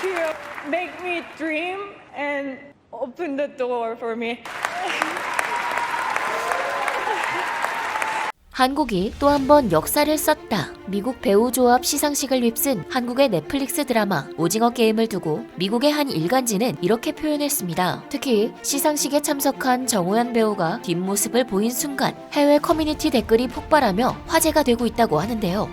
to make me dream and open the door for me. 한국이 또 한 번 역사를 썼다. 미국 배우 조합 시상식을 휩쓴 한국의 넷플릭스 드라마 오징어 게임을 두고 미국의 한 일간지는 이렇게 표현했습니다. 특히 시상식에 참석한 정호연 배우가 뒷모습을 보인 순간 해외 커뮤니티 댓글이 폭발하며 화제가 되고 있다고 하는데요.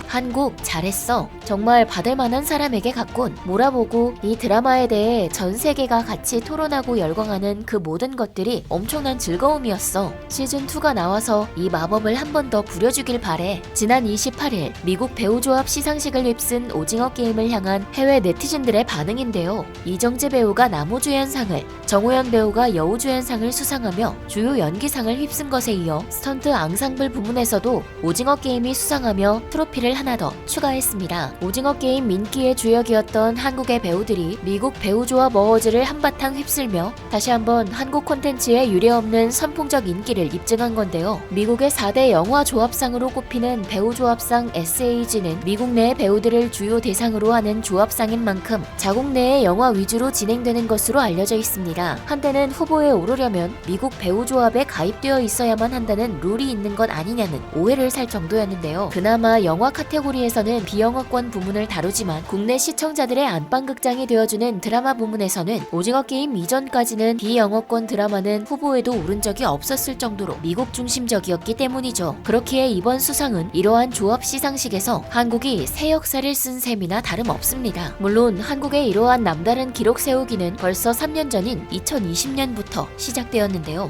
한국 잘했어. 정말 받을 만한 사람에게 갔군. 몰아보고 이 드라마에 대해 전 세계가 같이 토론하고 열광하는 그 모든 것들이 엄청난 즐거움이었어. 시즌2가 나와서 이 마법을 한 번 더 부려주길 바래. 지난 28일 미국 배우조합 시상식을 휩쓴 오징어 게임을 향한 해외 네티즌들의 반응인데요. 이정재 배우가 남우주연상을, 정호연 배우가 여우주연상을 수상하며 주요 연기상을 휩쓴 것에 이어 스턴트 앙상블 부문에서도 오징어 게임이 수상하며 트로피를 하나 더 추가했습니다. 오징어 게임 민기의 주역이었던 한국의 배우들이 미국 배우조합 어워즈를 한바탕 휩쓸며 다시 한번 한국 콘텐츠에 유례없는 선풍적 인기를 입증한 건데요. 미국의 4대 영화 조합상으로 꼽히는 배우조합상 SAG는 미국 내 배우들을 주요 대상으로 하는 조합상인 만큼 자국 내의 영화 위주로 진행되는 것으로 알려져 있습니다. 한때는 후보에 오르려면 미국 배우조합에 가입되어 있어야만 한다는 룰이 있는 것 아니냐는 오해를 살 정도였는데요. 그나마 영화 카테고리에서는 비영어권 부문을 다루지만 국내 시청자들의 안방극장이 되어주는 드라마 부문에서는 오징어 게임 이전까지는 비영어권 드라마는 후보에도 오른 적이 없었을 정도로 미국 중심적이었기 때문이죠. 그렇기에 이번 수상은 이러한 조합 시상식에서 한국이 새 역사를 쓴 셈이나 다름없습니다. 물론 한국의 이러한 남다른 기록 세우기는 벌써 3년 전인 2020년부터 시작되었는데요.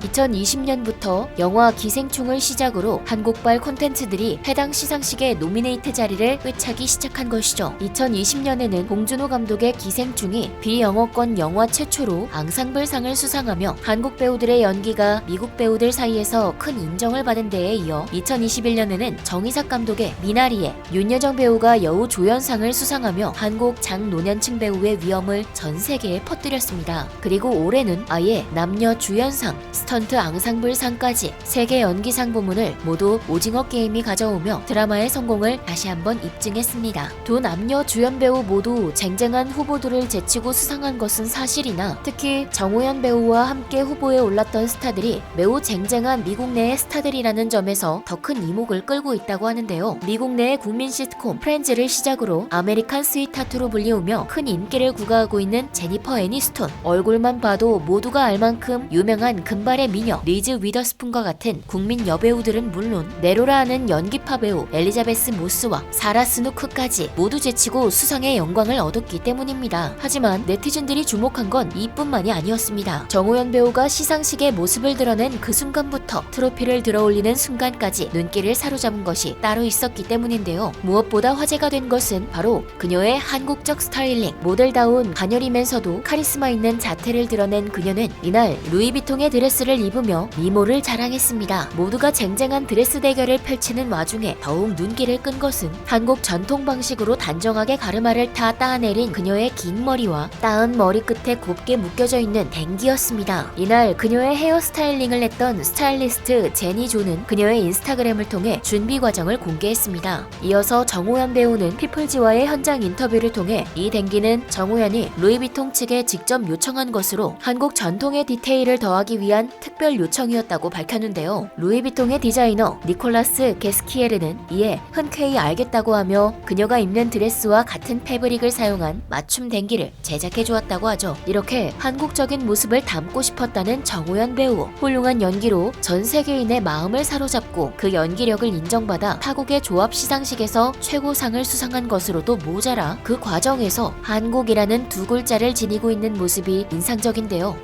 2020년부터 영화 기생충을 시작으로 한국발 콘텐츠들이 해당 시상식에 노미네이트 자리를 꿰차기 시작한 것이죠. 2020년에는 봉준호 감독의 기생충이 비영어권 영화 최초로 앙상블상을 수상하며 한국 배우들의 연기가 미국 배우들 사이에서 큰 인정을 받은 데에 이어 2021년에는 정의삭 감독의 미나리에 윤여정 배우가 여우 조연상을 수상하며 한국 장노년층 배우의 위엄을 전 세계에 퍼뜨렸습니다. 그리고 올해는 아예 남녀 주연상, 스턴트 앙상블상까지 세계 연기상 부문을 모두 오징어 게임이 가져오며 드라마의 성공을 다시 한번 입증했습니다. 두 남녀 주연 배우 모두 쟁쟁한 후보들을 제치고 수상한 것은 사실이나 특히 정호연 배우와 함께 후보에 올랐던 스타들이 매우 쟁쟁한 미국 내의 스타들이라는 점에서 더 큰 이목을 끌고 있다고 하는데요. 미국 내의 국민 시트콤 프렌즈를 시작으로 아메리칸 스위트하트로 불리우며 큰 인기를 구가하고 있는 제니퍼 애니스톤, 얼굴만 봐도 모두가 알 만큼 유명한 금발의 미녀 리즈 위더스푼과 같은 국민 여배우들은 물론 네로라 하는 연기파 배우 엘리자베스 모스와 사라 스누크까지 모두 제치고 수상의 영광을 얻었기 때문입니다. 하지만 네티즌들이 주목한 건 이뿐만이 아니었습니다. 정호연 배우가 시상식에 모습을 드러낸 그 순간부터 트로피를 들어올리는 순간까지 눈길을 사로잡은 것이 따로 있었기 때문인데요. 무엇보다 화제가 된 것은 바로 그녀의 한국적 스타일링, 모델다운 가녀리면서도 카리스마 있는 자태를 드러낸 그녀는 이날 루이비통의 드레스를 입으며 미모를 자랑했습니다. 모두가 쟁쟁한 드레스 대결을 펼치는 와중에 더욱 눈길을 끈 것은 한국 전통 방식으로 단정하게 가르마를 다 따내린 그녀의 긴 머리와 따은 머리 끝에 곱게 묶여져 있는 댕기였습니다. 이날 그녀의 헤어 스타일링을 했던 스타일리스트 제니 조는 그녀의 인스타그램을 통해 준비 과정을 공개했습니다. 이어서 정호연 배우는 피플지와의 현장 인터뷰를 통해 이 댕기는 정호연이 루이비통 측에 직접 요청한 것으로 한국 전통의 디테일을 더하기 위한 특별 요청이었다고 밝혔는데요. 루이비통의 디자이너 니콜라스 게스키에르는 이에 흔쾌히 알겠다고 하며 그녀가 입는 드레스와 같은 패브릭을 사용한 맞춤 댕기를 제작해 주었다고 하죠. 이렇게 한국적인 모습을 담고 싶었다는 정호연 배우, 훌륭한 연기로 전 세계인의 마음을 사로잡고 그 연기력을 인정받아 타국의 조합 시상식에서 최고상을 수상한 것으로도 모자라 그 과정에서 한국이라는 두 글자를 지니고 있는 모습이 인상적인데요.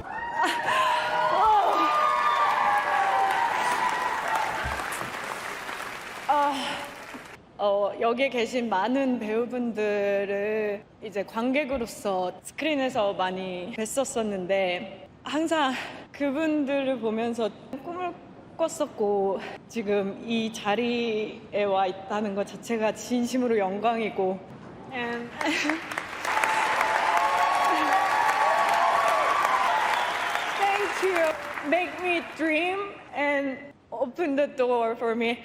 여기 계신 많은 배우분들을 이제 관객으로서 스크린에서 많이 뵀었었는데 항상 그분들을 보면서 꿈을 꿨었고 지금 이 자리에 와 있다는 것 자체가 진심으로 영광이고 And thank you. Make me dream and open the door for me.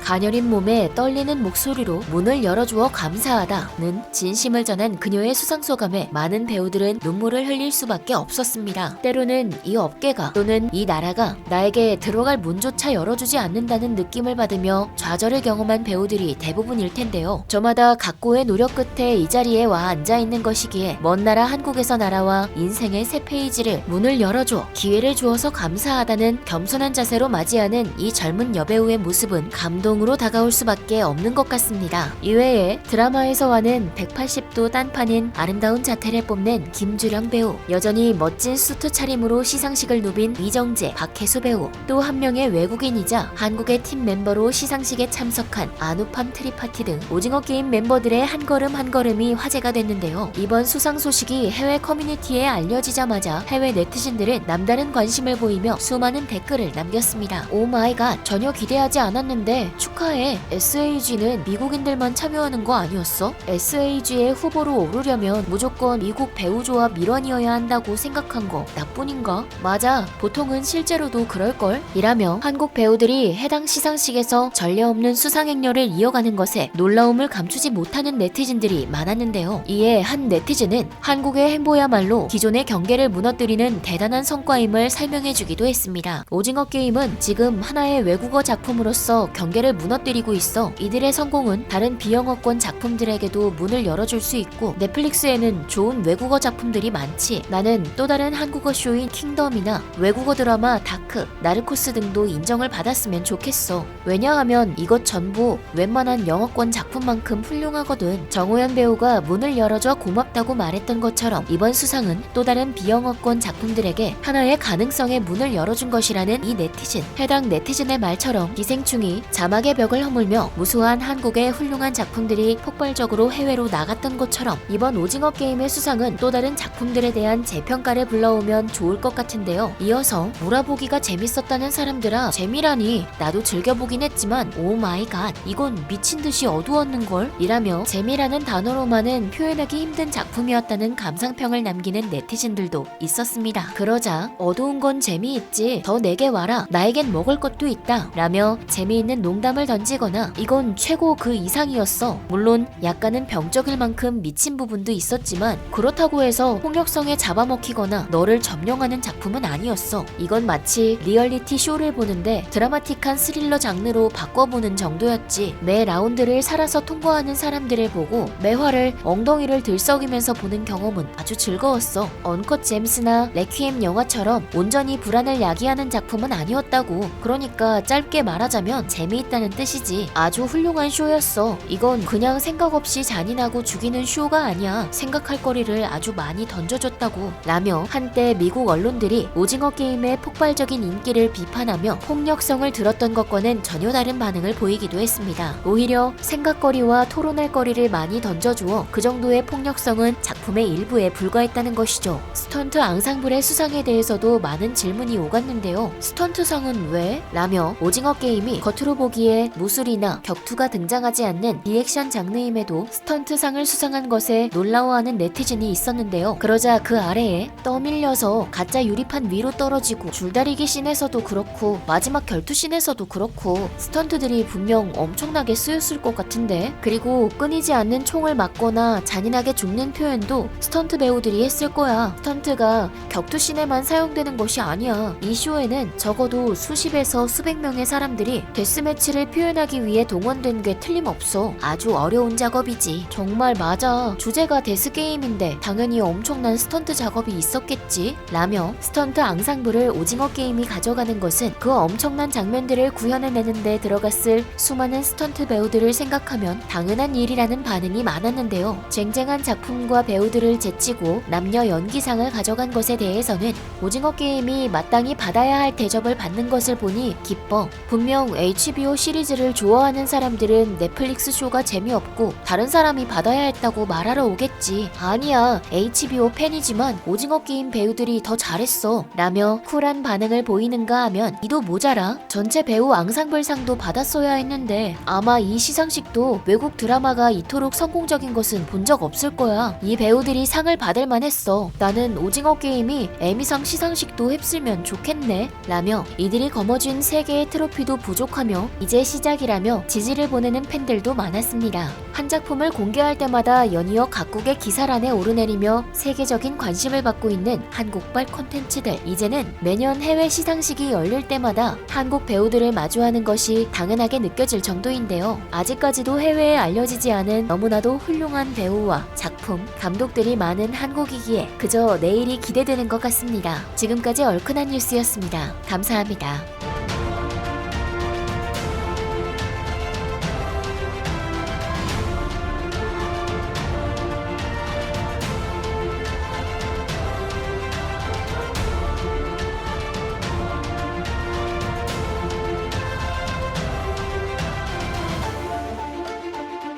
가녀린 몸에 떨리는 목소리로 문을 열어주어 감사하다는 진심을 전한 그녀의 수상소감에 많은 배우들은 눈물을 흘릴 수밖에 없었습니다. 때로는 이 업계가 또는 이 나라가 나에게 들어갈 문조차 열어주지 않는다는 느낌을 받으며 좌절을 경험한 배우들이 대부분일 텐데요. 저마다 각고의 노력 끝에 이 자리에 와 앉아있는 것이기에 먼 나라 한국에서 날아와 인생의 새 페이지를 문을 열어줘 기회를 주어서 감사하다는 겸손한 자세로 맞이하는 이 젊은 여배우의 모습은 감동으로 다가올 수밖에 없는 것 같습니다. 이외에 드라마에서와는 180도 딴판인 아름다운 자태를 뽐낸 김주령 배우, 여전히 멋진 수트 차림으로 시상식을 누빈 이정재, 박혜수 배우, 또 한 명의 외국인이자 한국의 팀 멤버로 시상식에 참석한 아누팜 트리파티 등 오징어 게임 멤버들의 한 걸음 한 걸음이 화제가 됐는데요. 이번 수상 소식이 해외 커뮤니티에 알려지자마자 해외 네티즌들은 남다른 관심을 보이며 수많은 댓글을 남겼습니다. 오 마이 갓, 전혀 기대하지 않았는데 축하해. SAG는 미국인들만 참여하는 거 아니었어? SAG의 후보로 오르려면 무조건 미국 배우조합 일원이어야 한다고 생각한 거 나뿐인가? 맞아, 보통은 실제로도 그럴걸? 이라며 한국 배우들이 해당 시상식에서 전례 없는 수상 행렬을 이어가는 것에 놀라움을 감추지 못하는 네티즌들이 많았는데요. 이에 한 네티즌은 한국의 행보야말로 기존의 경계를 무너뜨리는 대단한 성과임을 설명해주기도 했습니다. 오징어 게임은 지금 하나의 외국어 작품으로서 경계를 무너뜨리고 있어 이들의 성공은 다른 비영어권 작품들에게도 문을 열어줄 수 있고 넷플릭스에는 좋은 외국어 작품들이 많지. 나는 또 다른 한국어 쇼인 킹덤이나 외국어 드라마 다크, 나르코스 등도 인정을 받았으면 좋겠어. 왜냐하면 이것 전부 웬만한 영어권 작품만큼 훌륭하거든. 정호연 배우가 문을 열어줘 고맙다고 말했던 것처럼 이번 수상은 또 다른 비영어권 작품들에게 하나의 가능성의 문을 열어준 것이라는 이 네티즌. 해당 네티즌의 말처럼 기생충이 자막의 벽을 허물며 무수한 한국의 훌륭한 작품들이 폭발적으로 해외로 나갔던 것처럼 이번 오징어 게임의 수상은 또 다른 작품들에 대한 재평가를 불러오면 좋을 것 같은데요. 이어서 몰아보기가 재밌었다는 사람들아, 재미라니. 나도 즐겨보긴 했지만 오 마이 갓, 이건 미친듯이 어두웠는걸? 이라며 재미라는 단어로만은 표현하기 힘든 작품이었다는 감상평을 남기는 네티즌들도 있었습니다. 그러자 어두운 건 재미있지, 더 내게 와라, 나에겐 먹을 것도 있다 라며 재미있는 농담을 던지거나 이건 최고 그 이상이었어. 물론 약간은 병적일 만큼 미친 부분도 있었지만 그렇다고 해서 폭력성에 잡아먹히거나 너를 점령하는 작품은 아니었어. 이건 마치 리얼리티 쇼를 보는데 드라마틱한 스릴러 장르로 바꿔보는 정도였지. 매 라운드를 살아서 통과하는 사람들을 보고 매화를 엉덩이를 들썩이면서 보는 경험은 아주 즐거웠어. 언컷 잼스나 레퀴엠 영화처럼 온전히 불안을 야기하는 작품은 아니었다고. 그러니까 짧게 말하자면 재미있다는 뜻이지. 아주 훌륭한 쇼였어. 이건 그냥 생각 없이 잔인하고 죽이는 쇼가 아니야. 생각할 거리를 아주 많이 던져줬다고 라며 한때 미국 언론들이 오징어 게임의 폭발적인 인기를 비판하며 폭력성을 들었던 것과는 전혀 다른 반응을 보이기도 했습니다. 오히려 생각거리와 토론할 거리를 많이 던져주어 그 정도의 폭력성은 작품의 일부에 불과했다는 것이죠. 스턴트 앙상블의 수상에 대해서도 많은 질문이 오갔는데요. 스턴트상은 왜? 라며 오징어 게임이 겉으로 보기에 무술이나 격투가 등장하지 않는 리액션 장르임에도 스턴트상을 수상한 것에 놀라워하는 네티즌이 있었는데요. 그러자 그 아래에 떠밀려서 가짜 유리판 위로 떨어지고 줄다리기 씬에서도 그렇고 마지막 결투 씬에서도 그렇고 스턴트들이 분명 엄청나게 쓰였을 것 같은데, 그리고 끊이지 않는 총을 맞거나 잔인하게 죽는 표현도 스턴트 배우들이 했을 거야. 스턴트가 격투 씬에만 사용되는 것이 아니야. 이 쇼에는 적어도 수십에서 수백 명의 사람들이 데스매치를 표현하기 위해 동원된 게 틀림없어. 아주 어려운 작업이지. 정말 맞아. 주제가 데스게임인데 당연히 엄청난 스턴트 작업이 있었겠지 라며 스턴트 앙상블을 오징어 게임이 가져가는 것은 그 엄청난 장면들을 구현해내는 데 들어갔을 수많은 스턴트 배우들을 생각하면 당연한 일이라는 반응이 많았는데요. 쟁쟁한 작품과 배우들을 제치고 남녀 연기상을 가져간 것에 대해서는 오징어 게임이 마땅히 받아야 할 대접을 받는 것을 보니 기뻐. 분명 HBO 시리즈를 좋아하는 사람들은 넷플릭스 쇼가 재미없고 다른 사람이 받아야 했다고 말하러 오겠지. 아니야, HBO 팬이지만 오징어 게임 배우들이 더 잘했어 라며 쿨한 반응을 보이는가 하면 이도 모자라 전체 배우 앙상블상도 받았어야 했는데 아마 이 시상식도 외국 드라마가 이토록 성공적인 것은 본 적 없을 거야. 이 배우들이 상을 받을 만했어. 나는 오징어 게임이 에미상 시상식도 휩쓸면 좋겠네 라며 이들이 거머쥔 3개의 트로피도 부족하며 이제 이제 시작이라며 지지를 보내는 팬들도 많았습니다. 한 작품을 공개할 때마다 연이어 각국의 기사란에 오르내리며 세계적인 관심을 받고 있는 한국발 콘텐츠들. 이제는 매년 해외 시상식이 열릴 때마다 한국 배우들을 마주하는 것이 당연하게 느껴질 정도인데요. 아직까지도 해외에 알려지지 않은 너무나도 훌륭한 배우와 작품, 감독들이 많은 한국이기에 그저 내일이 기대되는 것 같습니다. 지금까지 얼큰한 뉴스였습니다. 감사합니다.